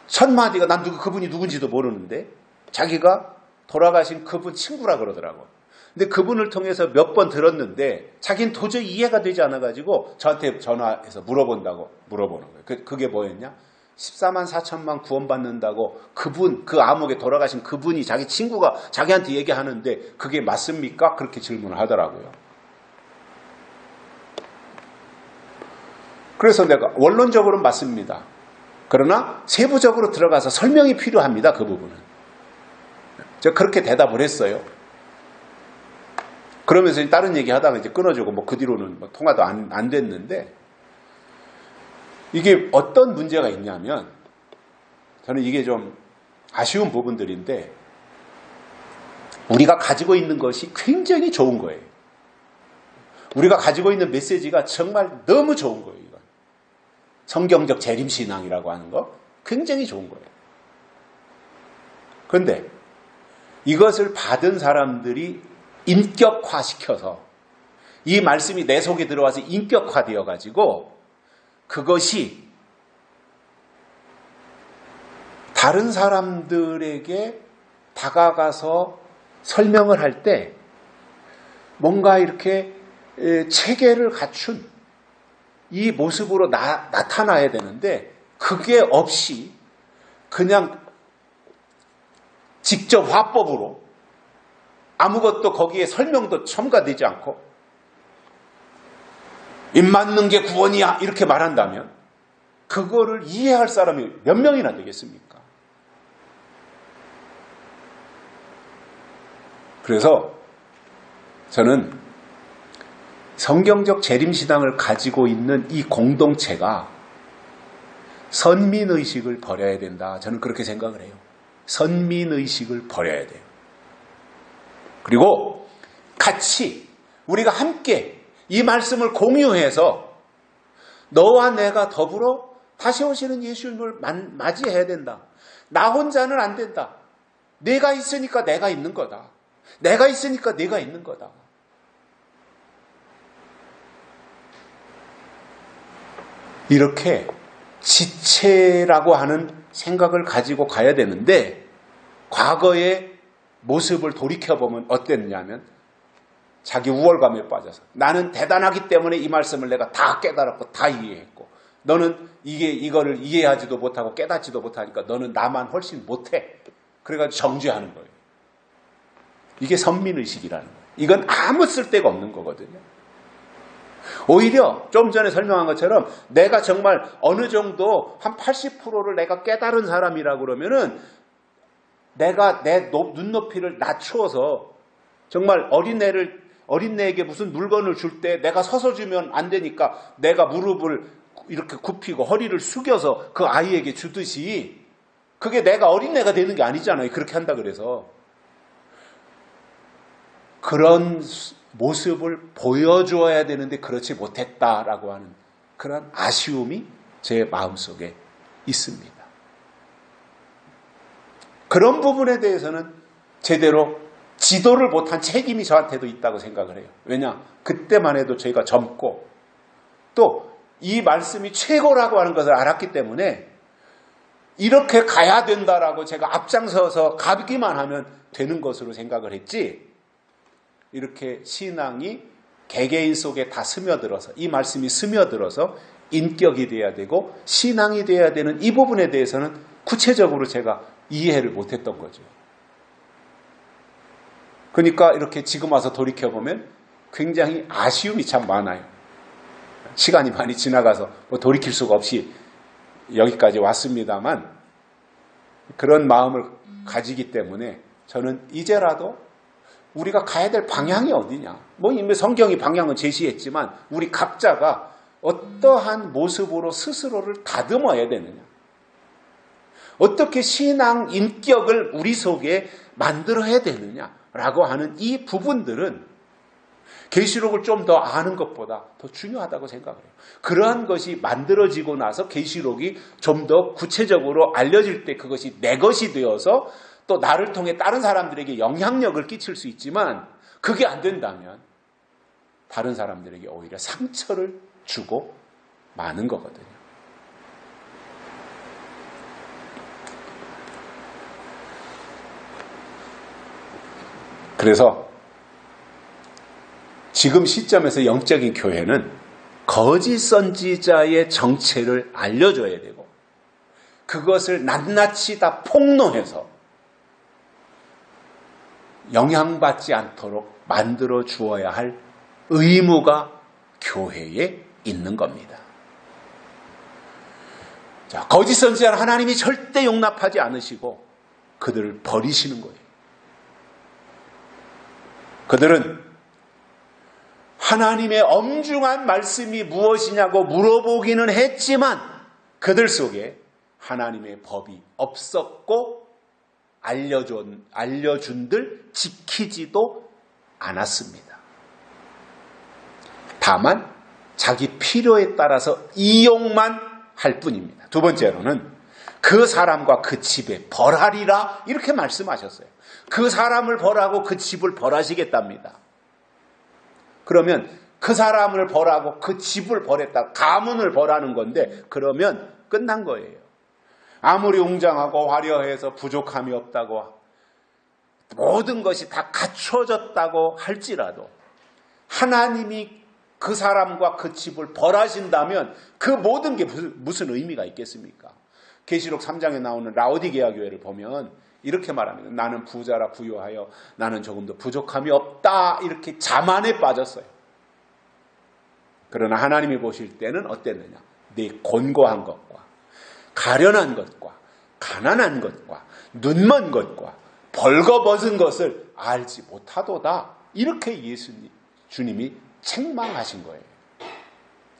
첫 마디가 난 그분이 누군지도 모르는데 자기가 돌아가신 그분 친구라 그러더라고. 근데 그분을 통해서 몇 번 들었는데 자기는 도저히 이해가 되지 않아가지고 저한테 전화해서 물어보는 거예요. 그게 뭐였냐? 14만 4천만 구원받는다고 그 암흑에 돌아가신 그분이 자기 친구가 자기한테 얘기하는데 그게 맞습니까? 그렇게 질문을 하더라고요. 그래서 내가 원론적으로는 맞습니다. 그러나 세부적으로 들어가서 설명이 필요합니다. 그 부분은. 제가 그렇게 대답을 했어요. 그러면서 다른 얘기 하다가 이제 끊어지고 뭐 그 뒤로는 뭐 통화도 안 됐는데 이게 어떤 문제가 있냐면 저는 이게 좀 아쉬운 부분들인데 우리가 가지고 있는 것이 굉장히 좋은 거예요. 우리가 가지고 있는 메시지가 정말 너무 좋은 거예요. 이건. 성경적 재림신앙이라고 하는 거 굉장히 좋은 거예요. 그런데 이것을 받은 사람들이 인격화시켜서 이 말씀이 내 속에 들어와서 인격화되어 가지고 그것이 다른 사람들에게 다가가서 설명을 할 때 뭔가 이렇게 체계를 갖춘 이 모습으로 나타나야 되는데 그게 없이 그냥 직접 화법으로 아무것도 거기에 설명도 첨가되지 않고 입 맞는 게 구원이야 이렇게 말한다면 그거를 이해할 사람이 몇 명이나 되겠습니까? 그래서 저는 성경적 재림신앙을 가지고 있는 이 공동체가 선민의식을 버려야 된다. 저는 그렇게 생각을 해요. 선민의식을 버려야 돼요. 그리고 같이 우리가 함께 이 말씀을 공유해서 너와 내가 더불어 다시 오시는 예수님을 맞이해야 된다. 나 혼자는 안 된다. 내가 있으니까 내가 있는 거다. 내가 있으니까 내가 있는 거다. 이렇게 지체라고 하는 생각을 가지고 가야 되는데 과거의 모습을 돌이켜보면 어땠냐면 자기 우월감에 빠져서 나는 대단하기 때문에 이 말씀을 내가 다 깨달았고 다 이해했고 너는 이거를 이해하지도 못하고 깨닫지도 못하니까 너는 나만 훨씬 못해. 그래가지고 정죄하는 거예요. 이게 선민의식이라는 거예요. 이건 아무 쓸데가 없는 거거든요. 오히려 좀 전에 설명한 것처럼 내가 정말 어느 정도 한 80%를 내가 깨달은 사람이라 그러면은 내가 내 눈높이를 낮추어서 정말 어린애에게 무슨 물건을 줄 때 내가 서서 주면 안 되니까 내가 무릎을 이렇게 굽히고 허리를 숙여서 그 아이에게 주듯이 그게 내가 어린애가 되는 게 아니잖아요. 그렇게 한다 그래서. 그런 모습을 보여주어야 되는데 그렇지 못했다라고 하는 그런 아쉬움이 제 마음속에 있습니다. 그런 부분에 대해서는 제대로 지도를 못한 책임이 저한테도 있다고 생각을 해요. 왜냐? 그때만 해도 저희가 젊고 또 이 말씀이 최고라고 하는 것을 알았기 때문에 이렇게 가야 된다라고 제가 앞장서서 가기만 하면 되는 것으로 생각을 했지 이렇게 신앙이 개개인 속에 다 스며들어서 이 말씀이 스며들어서 인격이 돼야 되고 신앙이 돼야 되는 이 부분에 대해서는 구체적으로 제가 이해를 못했던 거죠. 그러니까 이렇게 지금 와서 돌이켜보면 굉장히 아쉬움이 참 많아요. 시간이 많이 지나가서 뭐 돌이킬 수가 없이 여기까지 왔습니다만 그런 마음을 가지기 때문에 저는 이제라도 우리가 가야 될 방향이 어디냐. 뭐 이미 성경이 방향을 제시했지만 우리 각자가 어떠한 모습으로 스스로를 다듬어야 되느냐. 어떻게 신앙 인격을 우리 속에 만들어야 되느냐라고 하는 이 부분들은 계시록을 좀 더 아는 것보다 더 중요하다고 생각해요. 그러한 것이 만들어지고 나서 계시록이 좀 더 구체적으로 알려질 때 그것이 내 것이 되어서 또 나를 통해 다른 사람들에게 영향력을 끼칠 수 있지만 그게 안 된다면 다른 사람들에게 오히려 상처를 주고 마는 거거든요. 그래서 지금 시점에서 영적인 교회는 거짓 선지자의 정체를 알려줘야 되고 그것을 낱낱이 다 폭로해서 영향받지 않도록 만들어 주어야 할 의무가 교회에 있는 겁니다. 자, 거짓 선지자는 하나님이 절대 용납하지 않으시고 그들을 버리시는 거예요. 그들은 하나님의 엄중한 말씀이 무엇이냐고 물어보기는 했지만 그들 속에 하나님의 법이 없었고 알려준들 지키지도 않았습니다. 다만 자기 필요에 따라서 이용만 할 뿐입니다. 두 번째로는 그 사람과 그 집에 벌하리라 이렇게 말씀하셨어요. 그 사람을 벌하고 그 집을 벌하시겠답니다. 그러면 그 사람을 벌하고 그 집을 벌했다. 가문을 벌하는 건데 그러면 끝난 거예요. 아무리 웅장하고 화려해서 부족함이 없다고 모든 것이 다 갖춰졌다고 할지라도 하나님이 그 사람과 그 집을 벌하신다면 그 모든 게 무슨 의미가 있겠습니까? 계시록 3장에 나오는 라오디게아 교회를 보면 이렇게 말합니다. 나는 부자라 부유하여 나는 조금도 부족함이 없다. 이렇게 자만에 빠졌어요. 그러나 하나님이 보실 때는 어땠느냐? 내 곤고한 것과 가련한 것과 가난한 것과 눈먼 것과 벌거벗은 것을 알지 못하도다. 이렇게 주님이 책망하신 거예요.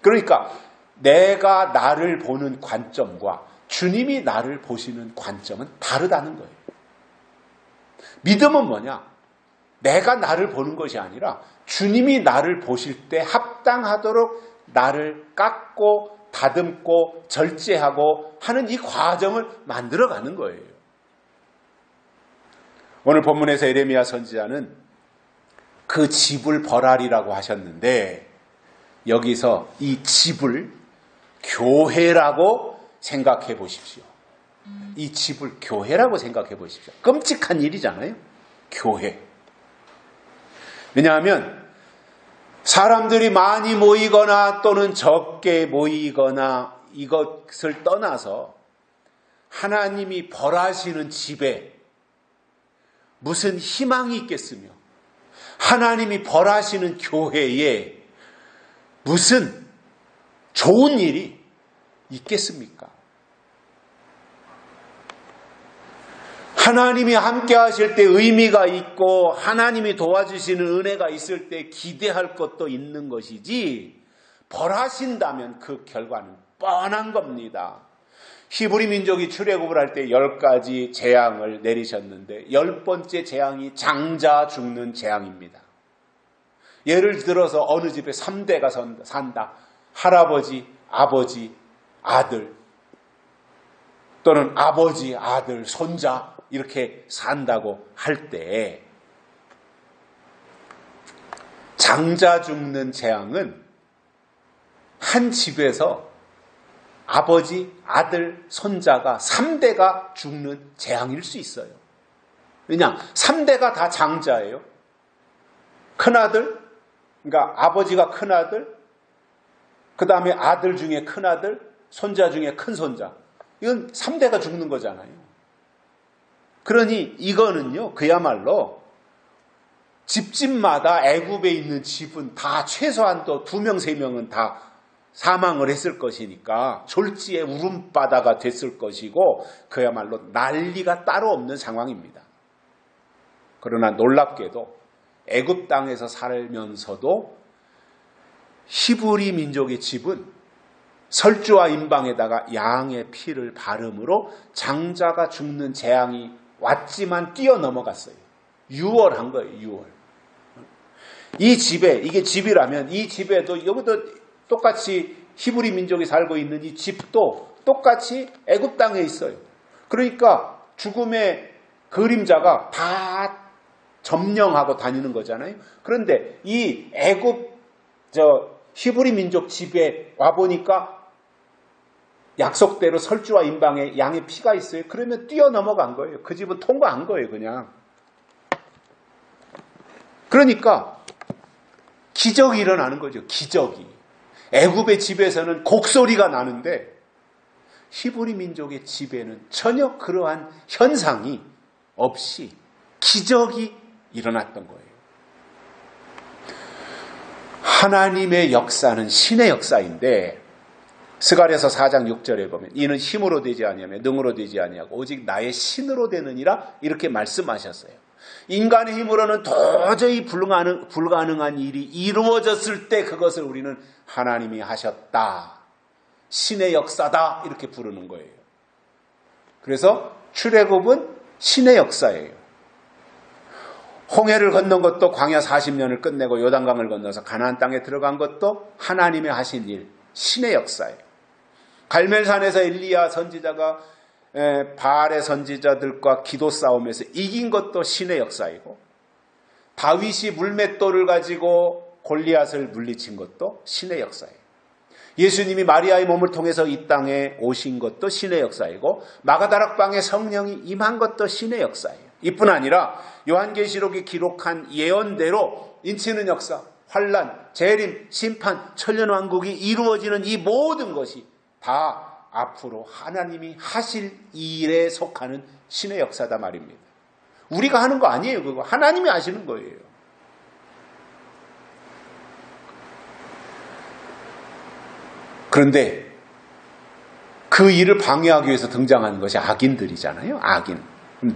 그러니까 내가 나를 보는 관점과 주님이 나를 보시는 관점은 다르다는 거예요. 믿음은 뭐냐? 내가 나를 보는 것이 아니라 주님이 나를 보실 때 합당하도록 나를 깎고 다듬고 절제하고 하는 이 과정을 만들어가는 거예요. 오늘 본문에서 예레미야 선지자는 그 집을 벌하리라고 하셨는데 여기서 이 집을 교회라고 생각해 보십시오. 이 집을 교회라고 생각해 보십시오. 끔찍한 일이잖아요. 교회. 왜냐하면 사람들이 많이 모이거나 또는 적게 모이거나 이것을 떠나서 하나님이 벌하시는 집에 무슨 희망이 있겠으며 하나님이 벌하시는 교회에 무슨 좋은 일이 있겠습니까? 하나님이 함께 하실 때 의미가 있고 하나님이 도와주시는 은혜가 있을 때 기대할 것도 있는 것이지 벌하신다면 그 결과는 뻔한 겁니다. 히브리 민족이 출애굽을 할 때 10가지 재앙을 내리셨는데 10번째 재앙이 장자 죽는 재앙입니다. 예를 들어서 어느 집에 3대가 산다. 할아버지, 아버지, 아들 또는 아버지, 아들, 손자 이렇게 산다고 할 때 장자 죽는 재앙은 한 집에서 아버지, 아들, 손자가 3대가 죽는 재앙일 수 있어요. 왜냐? 3대가 다 장자예요. 큰아들, 그러니까 아버지가 큰아들, 그 다음에 아들 중에 큰아들, 손자 중에 큰손자. 이건 3대가 죽는 거잖아요. 그러니 이거는요, 그야말로 집집마다 애굽에 있는 집은 다 최소한 또 2명, 3명은 다 사망을 했을 것이니까 졸지에 울음바다가 됐을 것이고 그야말로 난리가 따로 없는 상황입니다. 그러나 놀랍게도 애굽 땅에서 살면서도 히브리 민족의 집은 설주와 임방에다가 양의 피를 바름으로 장자가 죽는 재앙이 왔지만 뛰어넘어갔어요. 유월한 거예요. 유월. 이 집에, 이게 집이라면 이 집에도 여기도 똑같이 히브리 민족이 살고 있는 이 집도 똑같이 애굽 땅에 있어요. 그러니까 죽음의 그림자가 다 점령하고 다니는 거잖아요. 그런데 이 애굽 히브리 민족 집에 와보니까 약속대로 설주와 임방에 양의 피가 있어요. 그러면 뛰어넘어간 거예요. 그 집은 통과한 거예요. 그냥. 그러니까 기적이 일어나는 거죠. 기적이. 애굽의 집에서는 곡소리가 나는데 히브리 민족의 집에는 전혀 그러한 현상이 없이 기적이 일어났던 거예요. 하나님의 역사는 신의 역사인데 스가랴서 4장 6절에 보면 이는 힘으로 되지 아니하며 능으로 되지 아니하고 오직 나의 신으로 되느니라 이렇게 말씀하셨어요. 인간의 힘으로는 도저히 불가능한 일이 이루어졌을 때 그것을 우리는 하나님이 하셨다. 신의 역사다. 이렇게 부르는 거예요. 그래서 출애굽은 신의 역사예요. 홍해를 건넌 것도 광야 40년을 끝내고 요단강을 건너서 가나안 땅에 들어간 것도 하나님의 하신 일, 신의 역사예요. 갈멜산에서 엘리야 선지자가 바알의 선지자들과 기도 싸움에서 이긴 것도 신의 역사이고 다윗이 물맷돌을 가지고 골리앗을 물리친 것도 신의 역사예요. 예수님이 마리아의 몸을 통해서 이 땅에 오신 것도 신의 역사이고 마가다락방에 성령이 임한 것도 신의 역사예요. 이뿐 아니라 요한계시록이 기록한 예언대로 인치는 역사, 환난, 재림, 심판, 천년왕국이 이루어지는 이 모든 것이 다 앞으로 하나님이 하실 일에 속하는 신의 역사다 말입니다. 우리가 하는 거 아니에요. 그거 하나님이 하시는 거예요. 그런데 그 일을 방해하기 위해서 등장하는 것이 악인들이잖아요. 악인.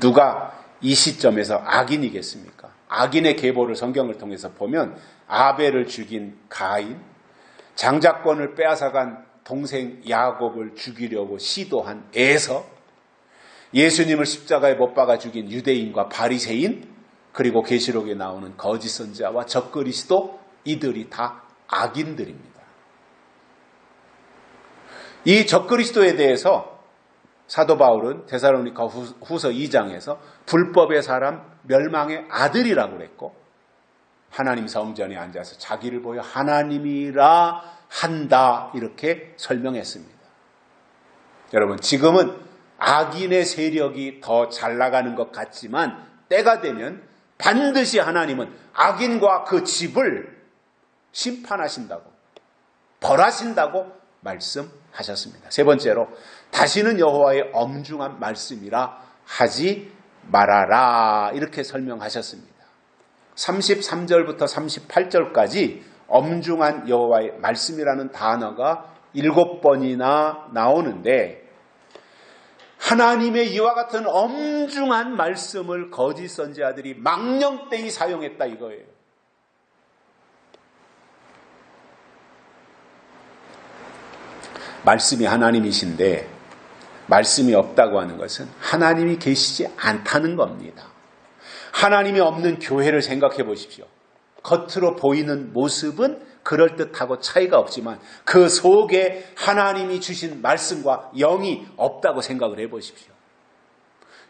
누가 이 시점에서 악인이겠습니까? 악인의 계보를 성경을 통해서 보면 아벨을 죽인 가인, 장자권을 빼앗아간 동생 야곱을 죽이려고 시도한 에서, 예수님을 십자가에 못 박아 죽인 유대인과 바리새인, 그리고 계시록에 나오는 거짓 선지자와 적그리스도, 이들이 다 악인들입니다. 이 적그리스도에 대해서 사도 바울은 데살로니가 후서 2장에서 불법의 사람, 멸망의 아들이라고 그랬고, 하나님 성전에 앉아서 자기를 보여 하나님이라 한다 이렇게 설명했습니다. 여러분, 지금은 악인의 세력이 더 잘 나가는 것 같지만 때가 되면 반드시 하나님은 악인과 그 집을 심판하신다고, 벌하신다고 말씀하셨습니다. 세 번째로, 다시는 여호와의 엄중한 말씀이라 하지 말아라 이렇게 설명하셨습니다. 33절부터 38절까지 엄중한 여호와의 말씀이라는 단어가 7번이나 나오는데, 하나님의 이와 같은 엄중한 말씀을 거짓 선지자들이 망령되이 사용했다 이거예요. 말씀이 하나님이신데 말씀이 없다고 하는 것은 하나님이 계시지 않다는 겁니다. 하나님이 없는 교회를 생각해 보십시오. 겉으로 보이는 모습은 그럴듯하고 차이가 없지만 그 속에 하나님이 주신 말씀과 영이 없다고 생각을 해 보십시오.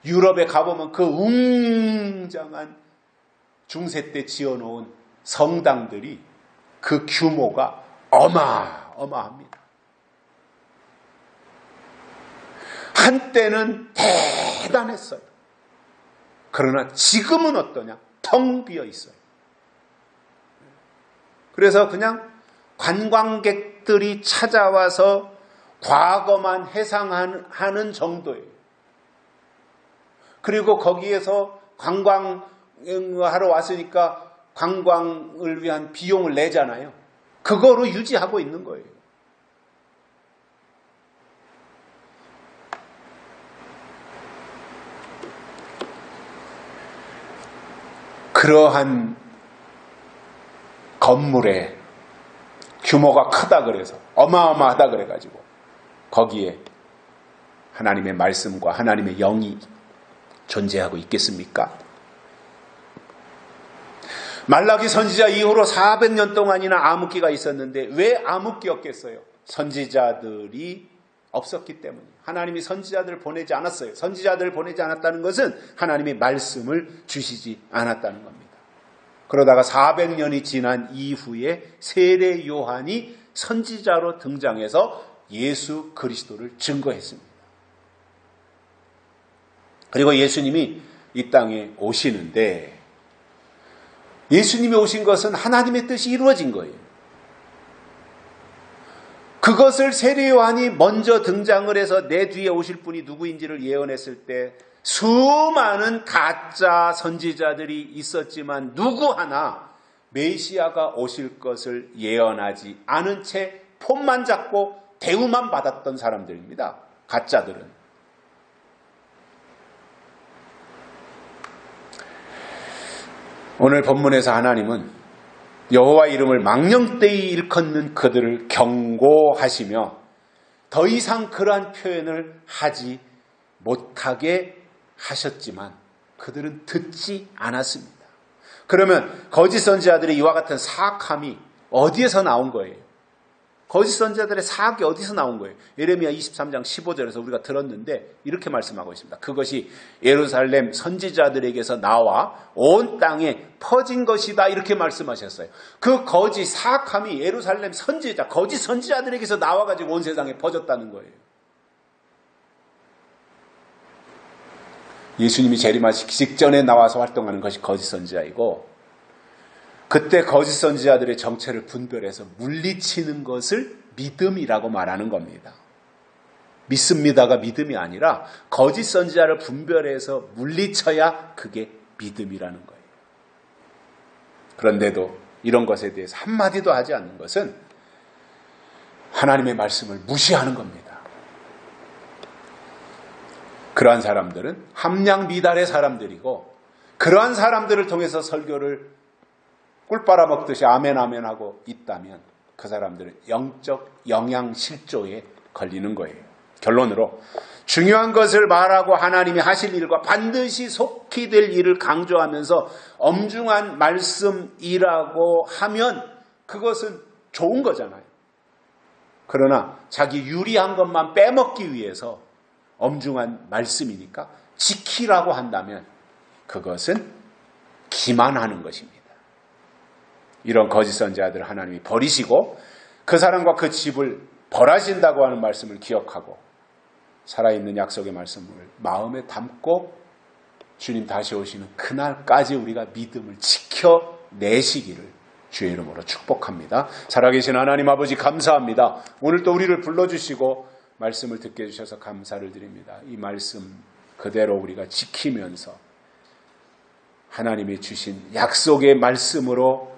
유럽에 가보면 그 웅장한 중세 때 지어놓은 성당들이 그 규모가 어마어마합니다. 한때는 대단했어요. 그러나 지금은 어떠냐? 텅 비어 있어요. 그래서 그냥 관광객들이 찾아와서 과거만 회상하는 정도예요. 그리고 거기에서 관광하러 왔으니까 관광을 위한 비용을 내잖아요. 그거로 유지하고 있는 거예요. 그러한 건물에 규모가 크다 그래서 어마어마하다 그래가지고 거기에 하나님의 말씀과 하나님의 영이 존재하고 있겠습니까? 말라기 선지자 이후로 400년 동안이나 암흑기가 있었는데 왜 암흑기였겠어요? 선지자들이 없었기 때문이에요. 하나님이 선지자들을 보내지 않았어요. 선지자들을 보내지 않았다는 것은 하나님의 말씀을 주시지 않았다는 겁니다. 그러다가 400년이 지난 이후에 세례 요한이 선지자로 등장해서 예수 그리스도를 증거했습니다. 그리고 예수님이 이 땅에 오시는데, 예수님이 오신 것은 하나님의 뜻이 이루어진 거예요. 그것을 세례 요한이 먼저 등장을 해서 내 뒤에 오실 분이 누구인지를 예언했을 때 수많은 가짜 선지자들이 있었지만 누구 하나 메시아가 오실 것을 예언하지 않은 채 폼만 잡고 대우만 받았던 사람들입니다. 가짜들은. 오늘 본문에서 하나님은 여호와 이름을 망령되이 일컫는 그들을 경고하시며 더 이상 그러한 표현을 하지 못하게 하셨지만 그들은 듣지 않았습니다. 그러면 거짓 선지자들의 이와 같은 사악함이 어디에서 나온 거예요? 거짓 선지자들의 사악이 어디서 나온 거예요? 예레미야 23장 15절에서 우리가 들었는데 이렇게 말씀하고 있습니다. 그것이 예루살렘 선지자들에게서 나와 온 땅에 퍼진 것이다 이렇게 말씀하셨어요. 그 거짓 사악함이 예루살렘 선지자, 거짓 선지자들에게서 나와가지고 온 세상에 퍼졌다는 거예요. 예수님이 재림하시기 직전에 나와서 활동하는 것이 거짓 선지자이고, 그때 거짓 선지자들의 정체를 분별해서 물리치는 것을 믿음이라고 말하는 겁니다. 믿습니다가 믿음이 아니라 거짓 선지자를 분별해서 물리쳐야 그게 믿음이라는 거예요. 그런데도 이런 것에 대해서 한마디도 하지 않는 것은 하나님의 말씀을 무시하는 겁니다. 그러한 사람들은 함량 미달의 사람들이고, 그러한 사람들을 통해서 설교를 꿀 빨아먹듯이 아멘 아멘 하고 있다면 그 사람들은 영적 영양실조에 걸리는 거예요. 결론으로 중요한 것을 말하고 하나님이 하실 일과 반드시 속히 될 일을 강조하면서 엄중한 말씀이라고 하면 그것은 좋은 거잖아요. 그러나 자기 유리한 것만 빼먹기 위해서 엄중한 말씀이니까 지키라고 한다면 그것은 기만하는 것입니다. 이런 거짓 선지자들을 하나님이 버리시고 그 사람과 그 집을 벌하신다고 하는 말씀을 기억하고 살아있는 약속의 말씀을 마음에 담고 주님 다시 오시는 그날까지 우리가 믿음을 지켜내시기를 주의 이름으로 축복합니다. 살아계신 하나님 아버지 감사합니다. 오늘 또 우리를 불러주시고 말씀을 듣게 해주셔서 감사를 드립니다. 이 말씀 그대로 우리가 지키면서 하나님이 주신 약속의 말씀으로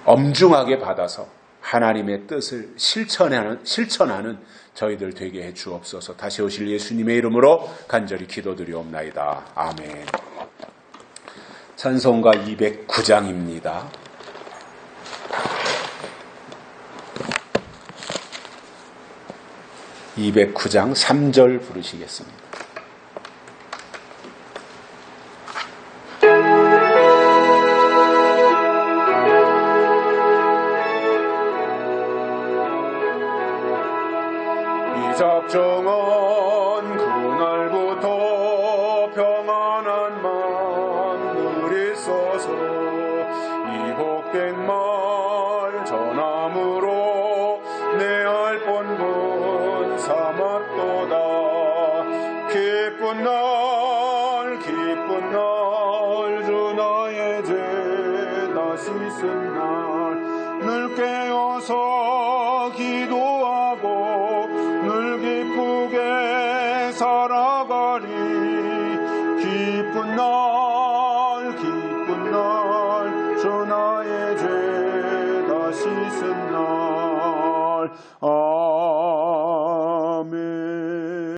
엄중하게 받아서 하나님의 뜻을 실천하는 저희들 되게 해 주옵소서. 다시 오실 예수님의 이름으로 간절히 기도드리옵나이다. 아멘. 찬송가 209장입니다. 209장 3절 부르시겠습니다. 작정한 그날부터 평안한 만물이 있어서 이 복된 말 전함으로 내 알 본분 삼았도다. 기쁜 날 주 나의 죄 다 씻은 날 늘 깨어서 기도하고 늘 기쁘게 살아가리. 기쁜 날